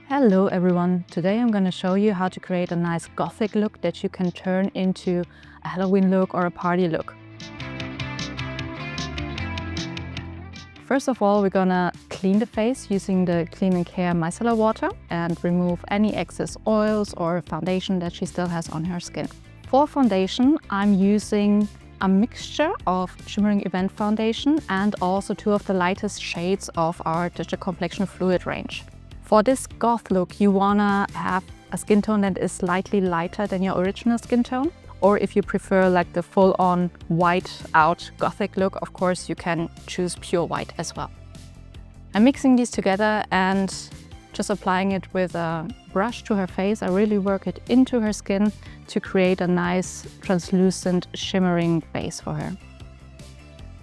Hello everyone! Today I'm going to show you how to create a nice Gothic look that you can turn into a Halloween look or a party look. First of all, we're gonna clean the face using the Clean and Care micellar water and remove any excess oils or foundation that she still has on her skin. For foundation, I'm using a mixture of Shimmering Event foundation and also two of the lightest shades of our Digital Complexion Fluid range. For this goth look, you wanna have a skin tone that is slightly lighter than your original skin tone. Or if you prefer like the full-on white out Gothic look, of course you can choose pure white as well. I'm mixing these together and just applying it with a brush to her face. I really work it into her skin to create a nice translucent shimmering base for her.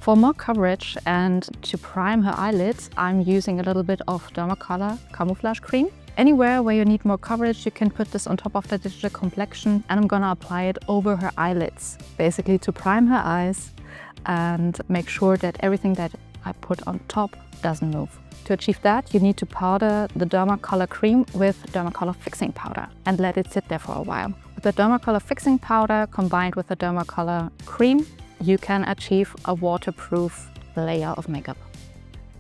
For more coverage and to prime her eyelids, I'm using a little bit of Dermacolor Camouflage Cream. Anywhere where you need more coverage, you can put this on top of the Digital Complexion, and I'm gonna apply it over her eyelids, basically to prime her eyes and make sure that everything that I put on top doesn't move. To achieve that, you need to powder the Dermacolor Cream with Dermacolor Fixing Powder and let it sit there for a while. With the Dermacolor Fixing Powder combined with the Dermacolor Cream, you can achieve a waterproof layer of makeup.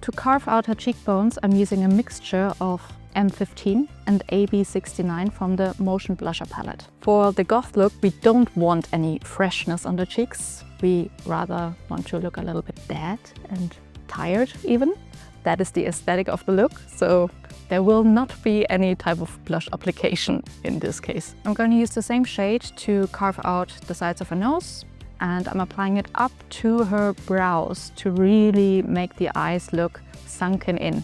To carve out her cheekbones, I'm using a mixture of M15 and AB69 from the Motion Blusher palette. For the goth look, we don't want any freshness on the cheeks. We rather want to look a little bit dead and tired even. That is the aesthetic of the look, so there will not be any type of blush application in this case. I'm going to use the same shade to carve out the sides of her nose, and I'm applying it up to her brows to really make the eyes look sunken in.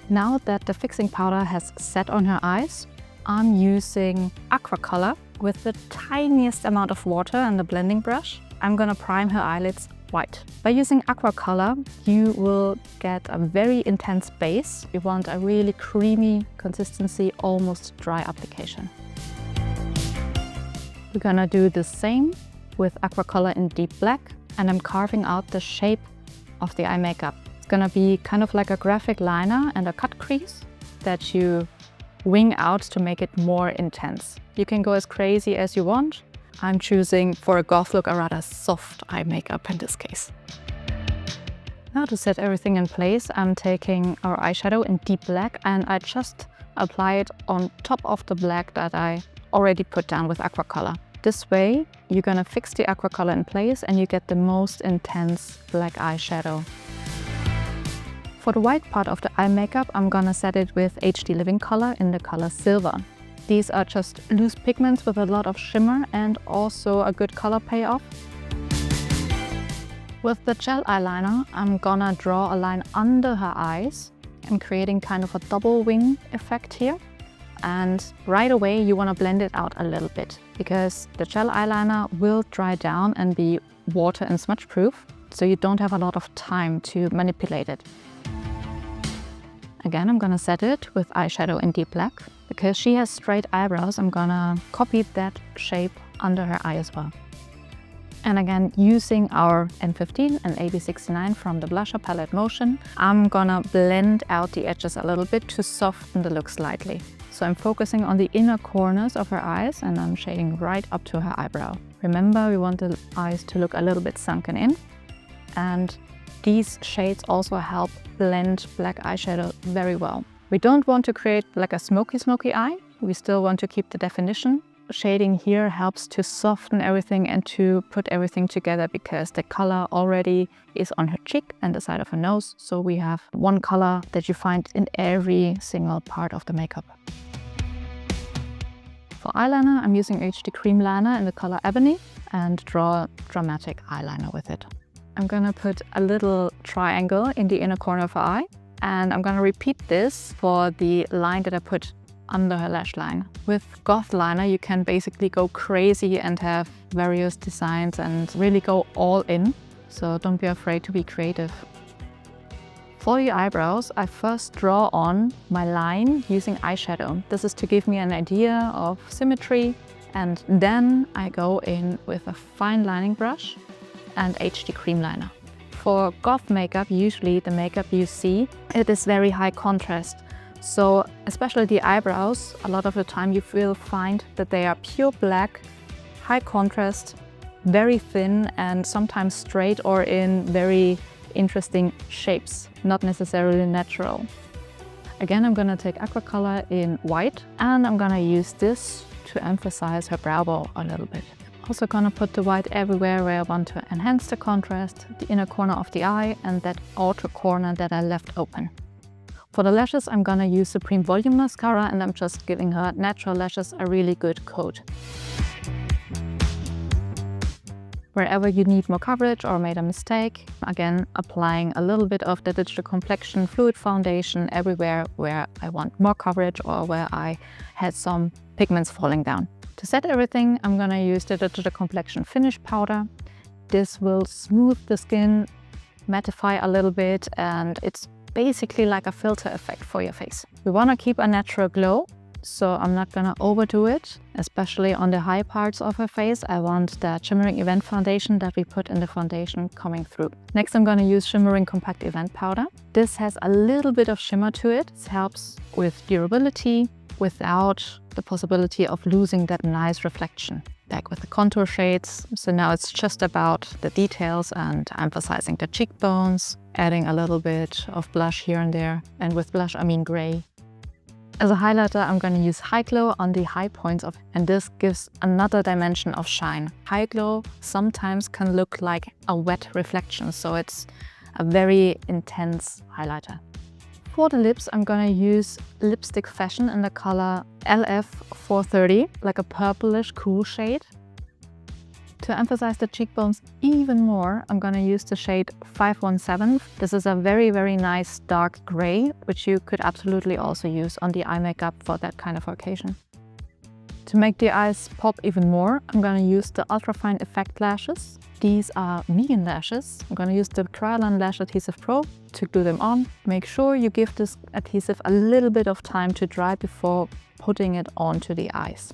Now that the fixing powder has set on her eyes, I'm using aqua color with the tiniest amount of water and the blending brush. I'm gonna prime her eyelids white. By using aqua color, you will get a very intense base. You want a really creamy consistency, almost dry application. We're gonna do the same with aqua color in deep black, and I'm carving out the shape of the eye makeup. It's gonna be kind of like a graphic liner and a cut crease that you wing out to make it more intense. You can go as crazy as you want. I'm choosing for a goth look a rather soft eye makeup in this case. Now to set everything in place, I'm taking our eyeshadow in deep black and I just apply it on top of the black that I already put down with aqua color. This way, you're gonna fix the aqua color in place and you get the most intense black eyeshadow. For the white part of the eye makeup, I'm gonna set it with HD Living Color in the color Silver. These are just loose pigments with a lot of shimmer and also a good color payoff. With the gel eyeliner, I'm gonna draw a line under her eyes and creating kind of a double wing effect here. And right away you want to blend it out a little bit because the gel eyeliner will dry down and be water and smudge proof, so you don't have a lot of time to manipulate it. Again, I'm gonna set it with eyeshadow in deep black. Because she has straight eyebrows, I'm gonna copy that shape under her eye as well. And again, using our M15 and AB69 from the blusher palette Motion, I'm gonna blend out the edges a little bit to soften the look slightly. So I'm focusing on the inner corners of her eyes and I'm shading right up to her eyebrow. Remember, we want the eyes to look a little bit sunken in. And these shades also help blend black eyeshadow very well. We don't want to create like a smoky eye. We still want to keep the definition. Shading here helps to soften everything and to put everything together because the color already is on her cheek and the side of her nose. So we have one color that you find in every single part of the makeup. For eyeliner, I'm using HD Cream Liner in the color Ebony and draw a dramatic eyeliner with it. I'm gonna put a little triangle in the inner corner of her eye. And I'm gonna repeat this for the line that I put under her lash line. With goth liner, you can basically go crazy and have various designs and really go all in. So don't be afraid to be creative. For the eyebrows, I first draw on my line using eyeshadow. This is to give me an idea of symmetry. And then I go in with a fine lining brush and HD Cream Liner. For goth makeup, usually the makeup you see, it is very high contrast. So especially the eyebrows, a lot of the time you will find that they are pure black, high contrast, very thin and sometimes straight or in very interesting shapes, not necessarily natural. Again, I'm gonna take aqua color in white and I'm gonna use this to emphasize her brow bone a little bit. Also gonna put the white everywhere where I want to enhance the contrast, the inner corner of the eye and that outer corner that I left open. For the lashes, I'm gonna use Supreme Volume Mascara and I'm just giving her natural lashes a really good coat. Wherever you need more coverage or made a mistake, again, applying a little bit of the Digital Complexion Fluid Foundation everywhere where I want more coverage or where I had some pigments falling down. To set everything, I'm gonna use the Digital Complexion Finish Powder. This will smooth the skin, mattify a little bit, and it's basically like a filter effect for your face. We wanna keep a natural glow, so I'm not gonna overdo it, especially on the high parts of her face. I want that Shimmering Event Foundation that we put in the foundation coming through. Next, I'm gonna use Shimmering Compact Event Powder. This has a little bit of shimmer to it. It helps with durability without the possibility of losing that nice reflection. Back with the contour shades. So now it's just about the details and emphasizing the cheekbones, adding a little bit of blush here and there. And with blush, I mean gray. As a highlighter, I'm going to use High Glow on the high points and this gives another dimension of shine. High Glow sometimes can look like a wet reflection, so it's a very intense highlighter. For the lips, I'm going to use Lipstick Fashion in the color LF430, like a purplish cool shade. To emphasize the cheekbones even more, I'm going to use the shade 517. This is a very, very nice dark gray, which you could absolutely also use on the eye makeup for that kind of occasion. To make the eyes pop even more, I'm going to use the Ultrafine Effect lashes. These are vegan lashes. I'm going to use the Kryolan Lash Adhesive Pro to glue them on. Make sure you give this adhesive a little bit of time to dry before putting it onto the eyes.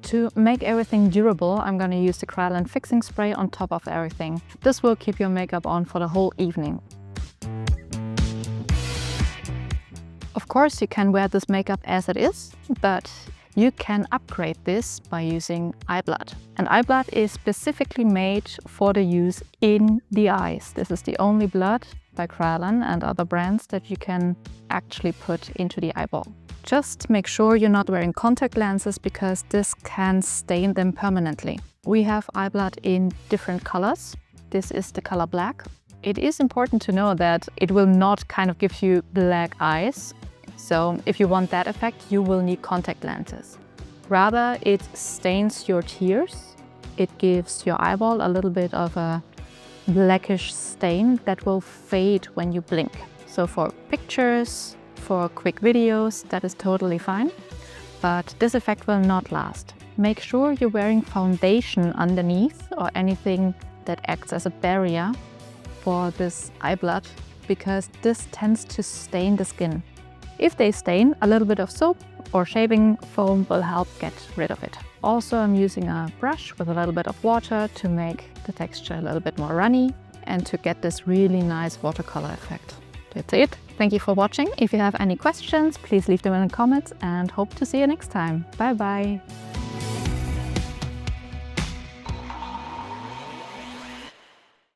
To make everything durable, I'm going to use the Kryolan Fixing Spray on top of everything. This will keep your makeup on for the whole evening. Of course, you can wear this makeup as it is, but you can upgrade this by using Eyeblood. And Eyeblood is specifically made for the use in the eyes. This is the only blood by Kryolan and other brands that you can actually put into the eyeball. Just make sure you're not wearing contact lenses because this can stain them permanently. We have Eyeblood in different colors. This is the color black. It is important to know that it will not kind of give you black eyes. So if you want that effect, you will need contact lenses. Rather, it stains your tears. It gives your eyeball a little bit of a blackish stain that will fade when you blink. So for pictures, for quick videos, that is totally fine, but this effect will not last. Make sure you're wearing foundation underneath or anything that acts as a barrier for this Eyeblood because this tends to stain the skin. If they stain, a little bit of soap or shaving foam will help get rid of it. Also, I'm using a brush with a little bit of water to make the texture a little bit more runny and to get this really nice watercolor effect. That's it. Thank you for watching. If you have any questions, please leave them in the comments and hope to see you next time. Bye bye.